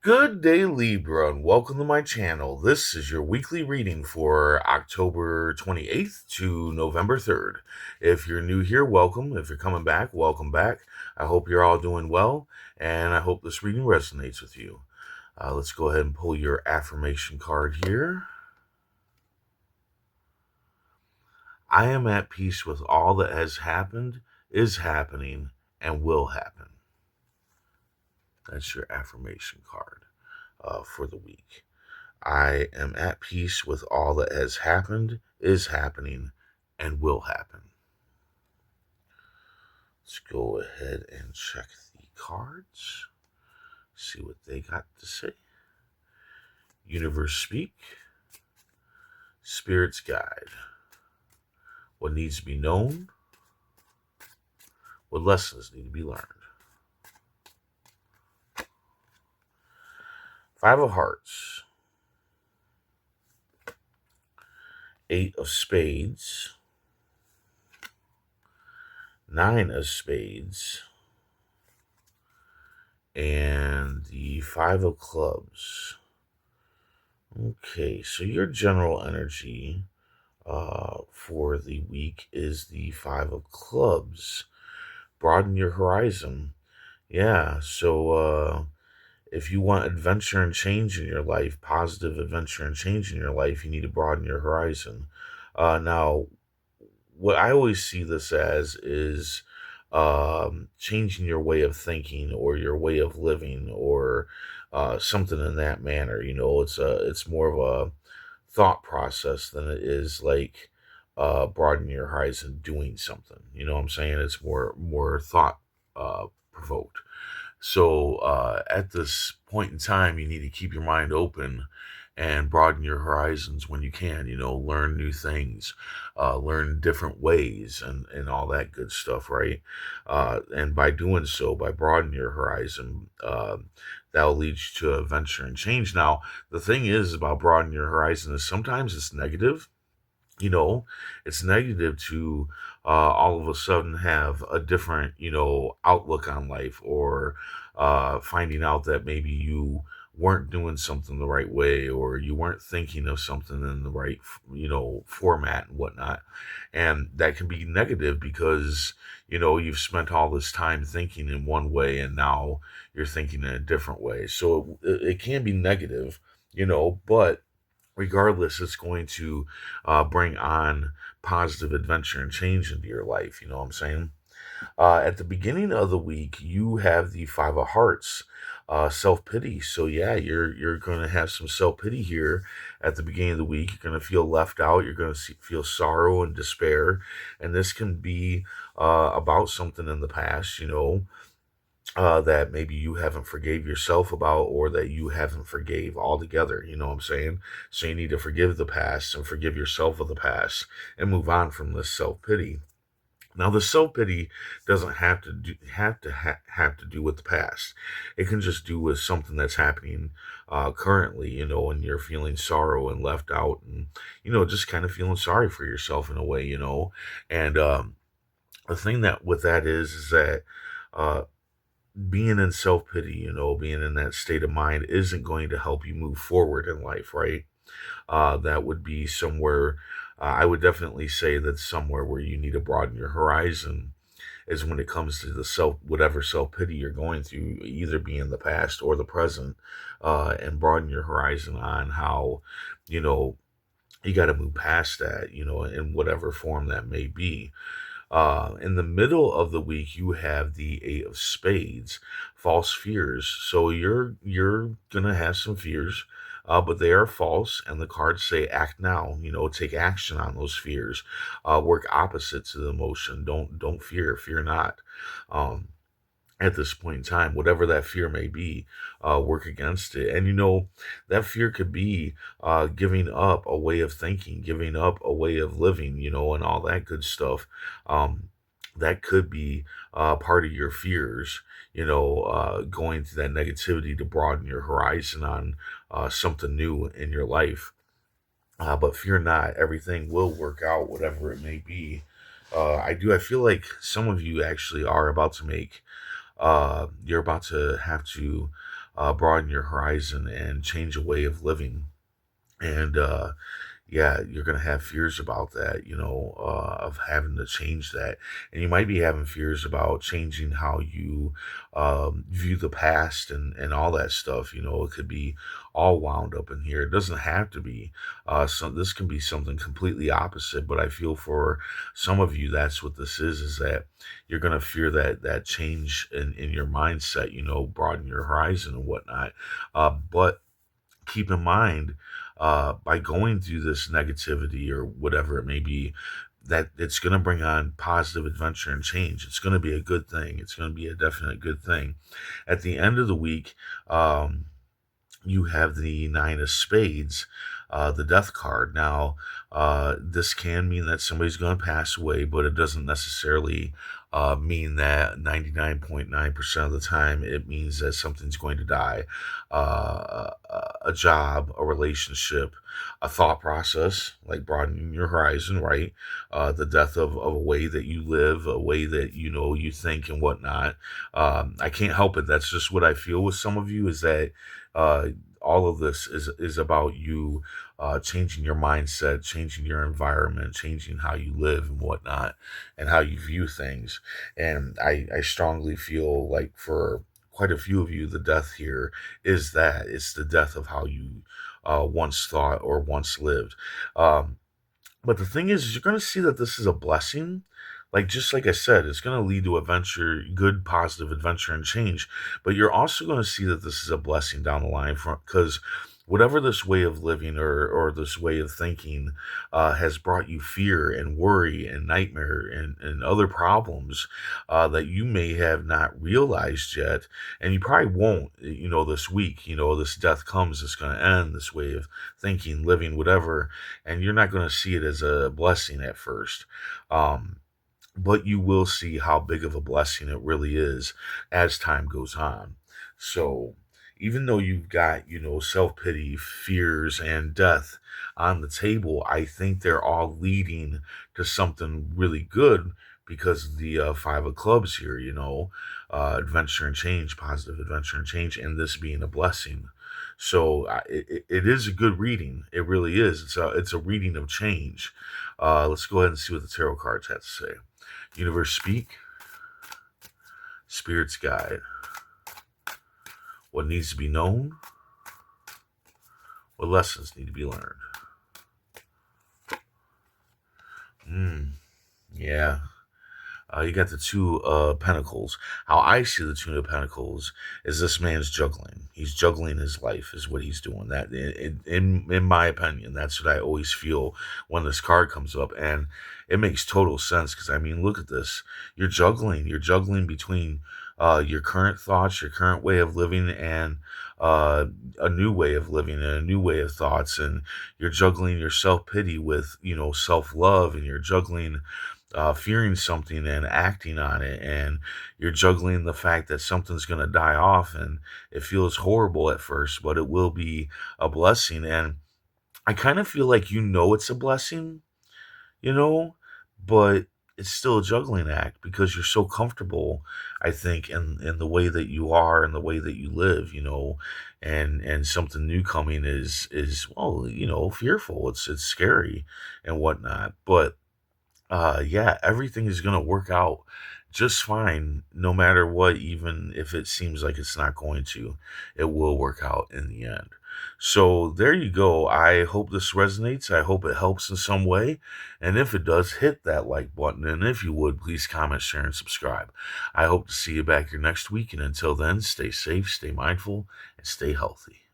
Good day, Libra, and welcome to my channel. This is your weekly reading for October 28th to November 3rd. If you're new here, welcome. If you're coming back, welcome back. I hope you're all doing well, and I hope this reading resonates with you. Let's go ahead and pull your affirmation card here. I am at peace with all that has happened, is happening, and will happen. That's your affirmation card for the week. I am at peace with all that has happened, is happening, and will happen. Let's go ahead and check the cards, see what they got to say. Universe speak, Spirit's guide. What needs to be known, what lessons need to be learned. Five of Hearts, Eight of Spades, Nine of Spades, and the Five of Clubs. Okay, so your general energy for the week is the Five of Clubs. Broaden your horizon. Yeah, so if you want adventure and change in your life, positive adventure and change in your life, you need to broaden your horizon. Now, what I always see this as is changing your way of thinking or your way of living or something in that manner. It's more of a thought process than it is like broadening your horizon, doing something. You know what I'm saying? It's more thought provoked. So at this point in time, you need to keep your mind open and broaden your horizons when you can. Learn new things, learn different ways, and all that good stuff, right? And by doing so, by broadening your horizon, that'll lead you to adventure and change. Now, the thing is about broadening your horizon is sometimes it's negative. you know it's negative to all of a sudden have a different outlook on life, or finding out that maybe you weren't doing something the right way, or you weren't thinking of something in the right format and whatnot. And that can be negative because you've spent all this time thinking in one way, and now you're thinking in a different way. So it can be negative, but regardless, it's going to bring on positive adventure and change into your life. You know what I'm saying? At the beginning of the week, you have the Five of Hearts, self pity. So yeah, you're going to have some self pity here at the beginning of the week. You're going to feel left out. You're going to feel sorrow and despair, and this can be about something in the past. That maybe you haven't forgave yourself about, or that you haven't forgave altogether. You know what I'm saying? So you need to forgive the past and forgive yourself of the past and move on from this self-pity. Now, the self-pity doesn't have to do with the past. It can just do with something that's happening currently, and you're feeling sorrow and left out, and just kind of feeling sorry for yourself in a way. And the thing that with that is that uh, being in self pity, being in that state of mind isn't going to help you move forward in life, right? That would be somewhere, I would definitely say that's somewhere where you need to broaden your horizon, is when it comes to whatever self pity you're going through, either be in the past or the present, and broaden your horizon on how, you know, you got to move past that, in whatever form that may be. In the middle of the week, you have the Eight of Spades, false fears. So you're gonna have some fears, but they are false, and the cards say act now. Take action on those fears. Work opposite to the emotion. Don't fear not. Um, at this point in time, whatever that fear may be, work against it. And that fear could be giving up a way of thinking, giving up a way of living, and all that good stuff. That could be part of your fears, going through that negativity to broaden your horizon on something new in your life. But fear not, everything will work out, whatever it may be. I feel like some of you actually are about to make you're about to have to broaden your horizon and change a way of living. And yeah, you're going to have fears about that, of having to change that. And you might be having fears about changing how you view the past and all that stuff. It could be all wound up in here. It doesn't have to be. So this can be something completely opposite. But I feel for some of you, that's what this is that you're going to fear that change in your mindset, broaden your horizon and whatnot. But keep in mind, by going through this negativity or whatever it may be, that it's going to bring on positive adventure and change. It's going to be a good thing. It's going to be a definite good thing. At the end of the week, you have the nine of spades, the death card. Now, this can mean that somebody's going to pass away, but it doesn't necessarily mean that 99.9% of the time it means that something's going to die. A job, a relationship, a thought process, like broadening your horizon, right? The death of a way that you live, a way that you think and whatnot. I can't help it. That's just what I feel with some of you, is that uh, all of this is about you changing your mindset, changing your environment, changing how you live and whatnot, and how you view things. And I strongly feel like for quite a few of you, the death here is that it's the death of how you once thought or once lived. Um, but the thing is you're going to see that this is a blessing. Like, just like I said, it's going to lead to adventure, good, positive adventure and change. But you're also going to see that this is a blessing down the line, because whatever this way of living or this way of thinking has brought you fear and worry and nightmare and other problems that you may have not realized yet. And you probably won't, this week. This death comes, it's going to end, this way of thinking, living, whatever, and you're not going to see it as a blessing at first. Um, but you will see how big of a blessing it really is as time goes on. So, even though you've got, self pity, fears, and death on the table, I think they're all leading to something really good, because of the Five of Clubs here, adventure and change, positive adventure and change, and this being a blessing. So, it is a good reading. It really is. It's a reading of change. Let's go ahead and see what the tarot cards have to say. Universe speak, spirits guide. What needs to be known, what lessons need to be learned. Yeah. You got the two pentacles. How I see the two of pentacles is this man's juggling. He's juggling his life, is what he's doing. That, in my opinion, that's what I always feel when this card comes up, and it makes total sense. Because I mean, look at this. You're juggling. You're juggling between your current thoughts, your current way of living, and uh, a new way of living and a new way of thoughts. And you're juggling your self pity with self love, and you're juggling fearing something and acting on it, and you're juggling the fact that something's going to die off, and it feels horrible at first, but it will be a blessing. And I kind of feel like it's a blessing, you know, but it's still a juggling act, because you're so comfortable, I think, in the way that you are and the way that you live, and something new coming is well, fearful. It's scary and whatnot, but yeah, everything is going to work out just fine, no matter what. Even if it seems like it's not going to, it will work out in the end. So there you go. I hope this resonates. I hope it helps in some way. And if it does, hit that like button. And if you would, please comment, share, and subscribe. I hope to see you back here next week. And until then, stay safe, stay mindful, and stay healthy.